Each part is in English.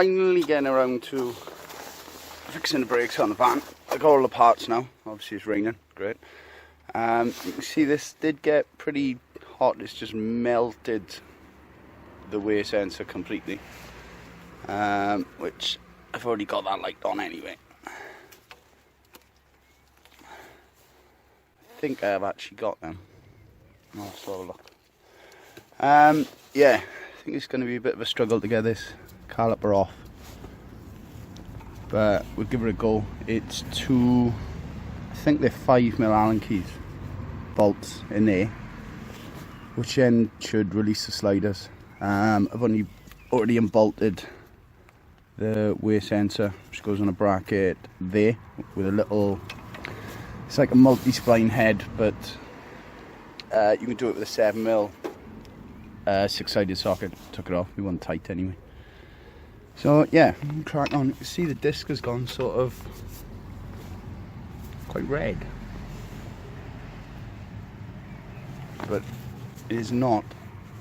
finally getting around to fixing the brakes on the van. I got all the parts now. Obviously it's raining, great. You can see this did get pretty hot. It's just melted the wear sensor completely, which I've already got that light on anyway. I think I've actually got them. Let's have a look. Yeah, I think it's going to be a bit of a struggle to get this caliper off, but we'll give it a go. It's two, I think they're 5mm Allen keys bolts in there, which then should release the sliders. I've already unbolted the wear sensor, which goes on a bracket there with a little, it's like a multi-spline head, but you can do it with a 7mm 6-sided socket. Took it off, we want tight anyway. So yeah, crack on. You can see the disc has gone sort of quite red, but it is not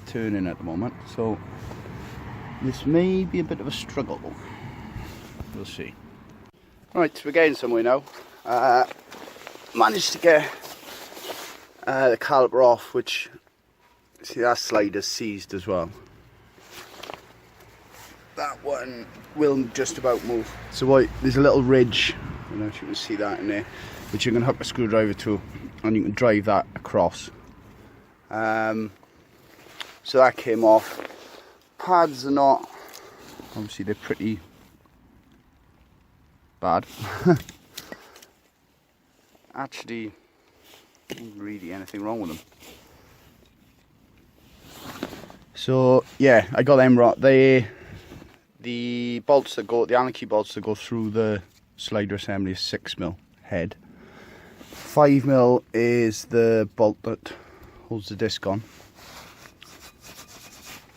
turning at the moment, so this may be a bit of a struggle. We'll see. Right, so we're getting somewhere now. Managed to get the caliper off, which, see, that slider's seized as well. That one will just about move. So there's a little ridge, I don't know if you can see that in there, which you can hook a screwdriver to, and you can drive that across. So that came off. Pads are not, obviously they're pretty bad. Actually, not really anything wrong with them. So yeah, I got them right. The bolts that go, the Allen key bolts that go through the slider assembly is 6mm head. 5mm is the bolt that holds the disc on,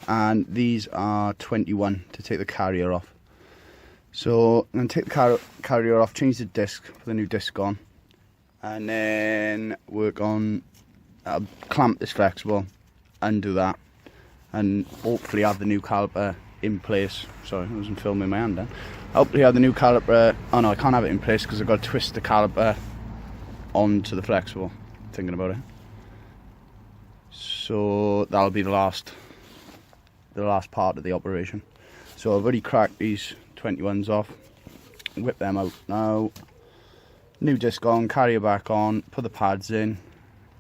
and these are 21 to take the carrier off. So I'm going to take the carrier off, change the disc, put the new disc on, and then work on, clamp this flexible, undo that, and hopefully have the new caliper in place. Sorry, I wasn't filming my hand then. Hopefully have the new caliper, oh no, I can't have it in place because I've got to twist the caliper onto the flexible, thinking about it. So that'll be the last part of the operation. So I've already cracked these 21s off, whip them out now, new disc on, carrier back on, put the pads in,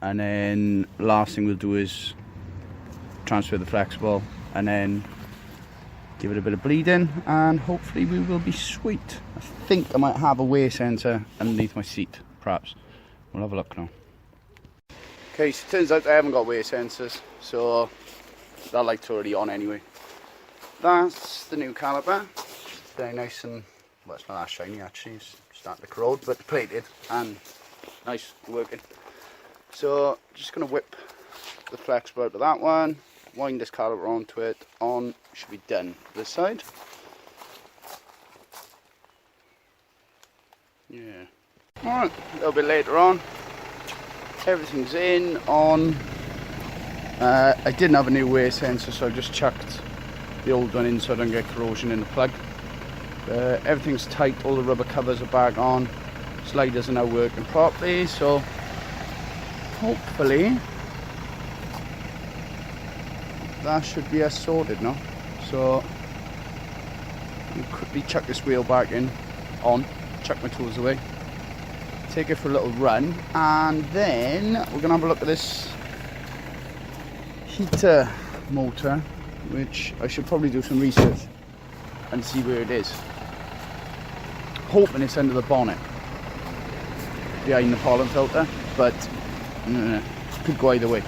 and then last thing we'll do is transfer the flexible and then give it a bit of bleeding, and hopefully we will be sweet. I think I might have a wear sensor underneath my seat, perhaps. We'll have a look now. Okay, so it turns out I haven't got wear sensors, so that light's already on anyway. That's the new caliper. It's very nice and, well, it's not that shiny actually, it's starting to corrode, but plated and nice, working. So just going to whip the flexible out of that one, wind this caliper onto it, should be done this side. Yeah. Alright, a little bit later on, everything's in, on. I didn't have a new wear sensor, so I just chucked the old one in so I don't get corrosion in the plug. Everything's tight, all the rubber covers are back on, sliders are now working properly, so hopefully that should be us sorted now. So I'll quickly chuck this wheel back in, chuck my tools away, take it for a little run, and then we're going to have a look at this heater motor, which I should probably do some research and see where it is. Hoping it's under the bonnet behind the pollen filter, but could go either way.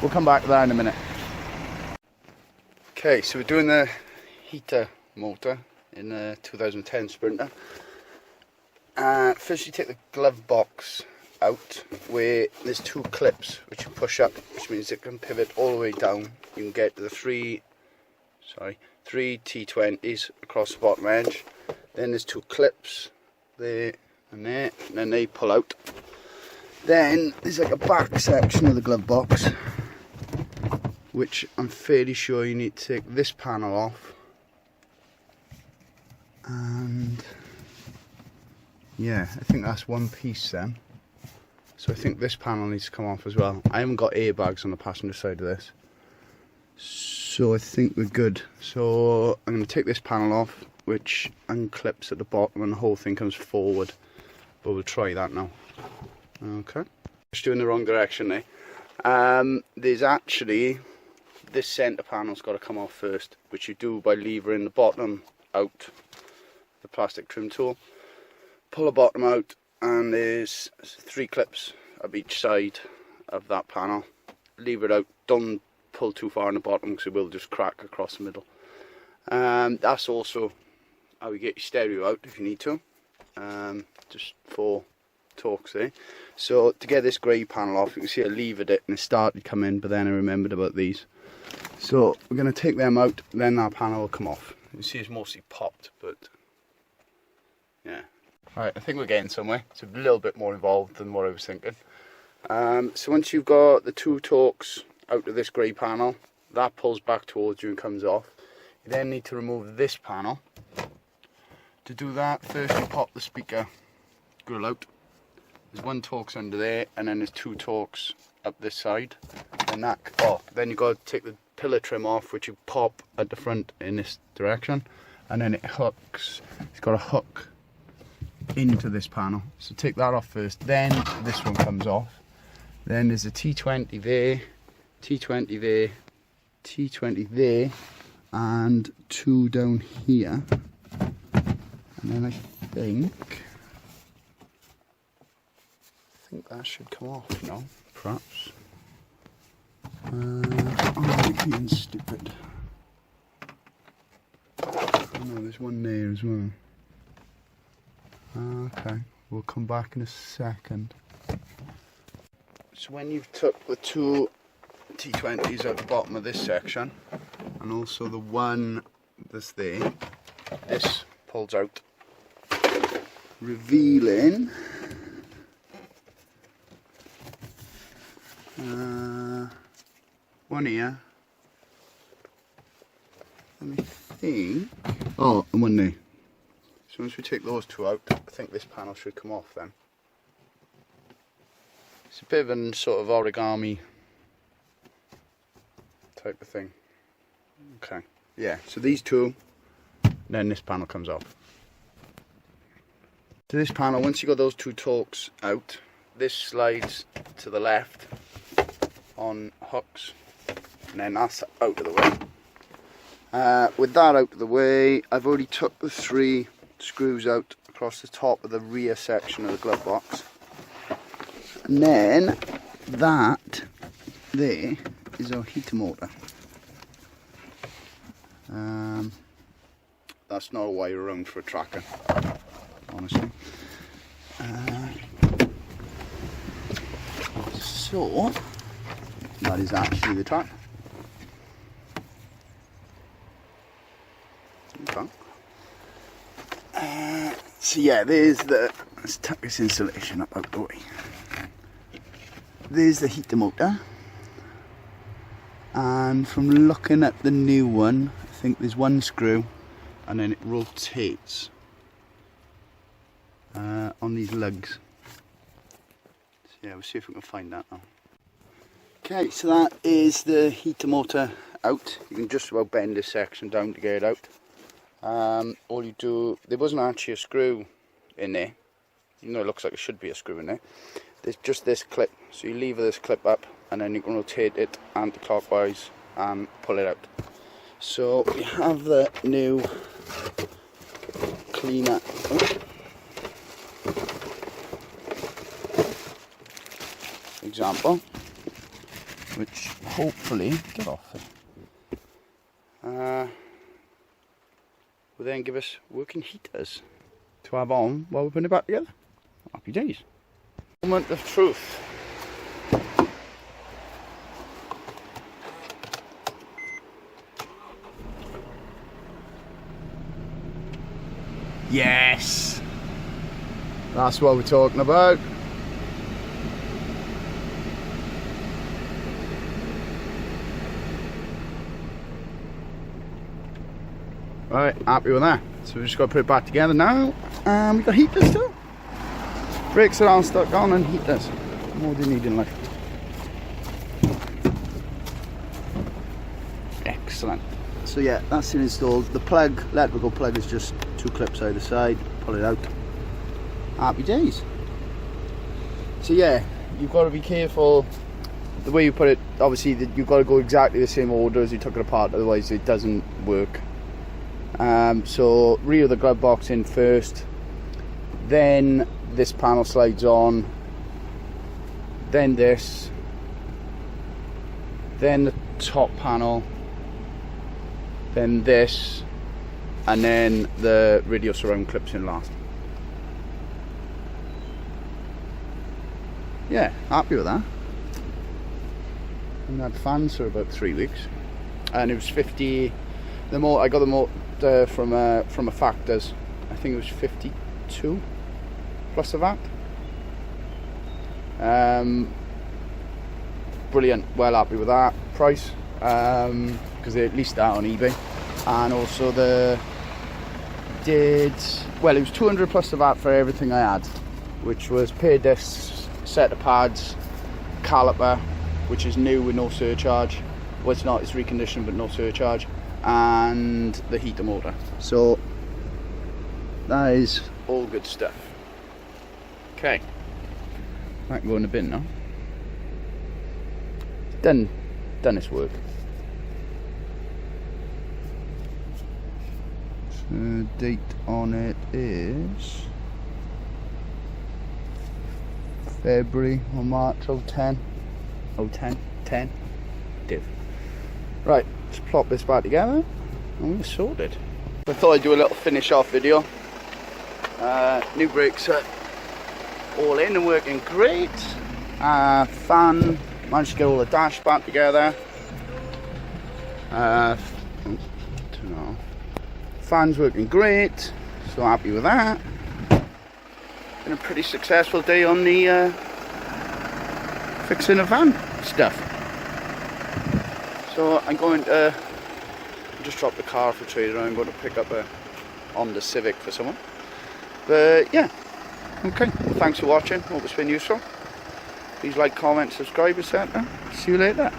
We'll come back to that in a minute. Okay, so we're doing the heater motor in the 2010 Sprinter. First you take the glove box out, where there's two clips which you push up, which means it can pivot all the way down. You can get to the three T20s across the bottom edge. Then there's two clips there and there, and then they pull out. Then there's like a back section of the glove box, which I'm fairly sure you need to take this panel off And yeah, I think that's one piece then. So I think this panel needs to come off as well. I haven't got airbags on the passenger side of this, so I think we're good. So I'm going to take this panel off, which unclips at the bottom and the whole thing comes forward. But we'll try that now. Okay. Just doing the wrong direction there. There's actually, this centre panel's got to come off first, which you do by levering the bottom out, the plastic trim tool. Pull the bottom out, and there's 3 clips up each side of that panel. Lever it out, don't pull too far in the bottom because it will just crack across the middle. That's also how you get your stereo out if you need to. Just 4 torques there. So to get this grey panel off, you can see I levered it and it started to come in, but then I remembered about these. So we're going to take them out, then that panel will come off. You see it's mostly popped, but yeah. Alright, I think we're getting somewhere. It's a little bit more involved than what I was thinking. So once you've got the 2 torques out of this grey panel, that pulls back towards you and comes off. You then need to remove this panel. To do that, first you pop the speaker grill out. There's 1 torques under there, and then there's 2 torques up this side. And that, then you've got to take the pillar trim off, which you pop at the front in this direction, and then it hooks. It's got a hook into this panel, so take that off first, then this one comes off. Then there's a T20 there, T20 there, T20 there, and 2 down here. And then I think that should come off, you know, perhaps. I'm being stupid. Oh no, there's one there as well. Okay, we'll come back in a second. So when you've took the 2 T20s at the bottom of this section, and also the one that's there, this pulls out, revealing one here. Let me think. Oh, and one there. So once we take those 2 out, I think this panel should come off then. It's a bit of a sort of origami type of thing. Okay, yeah, so these 2, then this panel comes off. So this panel, once you got those 2 torques out, this slides to the left on hooks, and then that's out of the way. With that out of the way, I've already took the 3 screws out across the top of the rear section of the glove box, and then that there is our heater motor. That's not a wire around for a tracker, honestly. So that is actually the track. Okay. So yeah, let's tuck this insulation up out the way. There's the heater motor, and from looking at the new one, I think there's 1 screw and then it rotates on these lugs. So yeah, we'll see if we can find that now. Okay, so that is the heater motor out. You can just about bend this section down to get it out. All you do, there wasn't actually a screw in there, even though it looks like it should be a screw in there. There's just this clip, so you lever this clip up and then you can rotate it anti-clockwise and pull it out. So we have the new cleaner. Example, which hopefully get off it. Will then give us working heaters to have on while we're putting it back together. Happy days. Moment of truth. Yes! That's what we're talking about. Right, happy with that. So we just got to put it back together now. And we got heaters too. Brakes are all stuck on and heaters. What do you need in life? Excellent. So yeah, that's been installed. The plug, electrical plug, is just 2 clips either side. Pull it out. Happy days. So yeah, you've got to be careful the way you put it. Obviously you've got to go exactly the same order as you took it apart, otherwise it doesn't work. So reel the glove box in first, then this panel slides on, then this, then the top panel, then this, and then the radio surround clips in last. Yeah, happy with that. And I had fans for about 3 weeks, and it was 50. I got the motor from a Factors. I think it was 52 plus the VAT. Brilliant. Well happy with that price, because they at least that on eBay. And also it was 200 plus the VAT for everything I had, which was pair discs, set of pads, caliper, which is new with no surcharge. Well, it's not, it's reconditioned but no surcharge, and the heater motor. So that is all good stuff. Okay, might go in the bin now. Done its work. So date on it is February or March 010. 10 div. Right, let's plop this back together and we're sorted. I thought I'd do a little finish off video. New brakes are all in and working great. Fan, managed to get all the dash back together. Fan's working great, so happy with that. Been a pretty successful day on the fixing the van stuff. So I'm going to just drop the car for trade. I'm going to pick up a Honda Civic for someone. But yeah, okay, thanks for watching. Hope it's been useful. Please like, comment, subscribe, etc. See you later.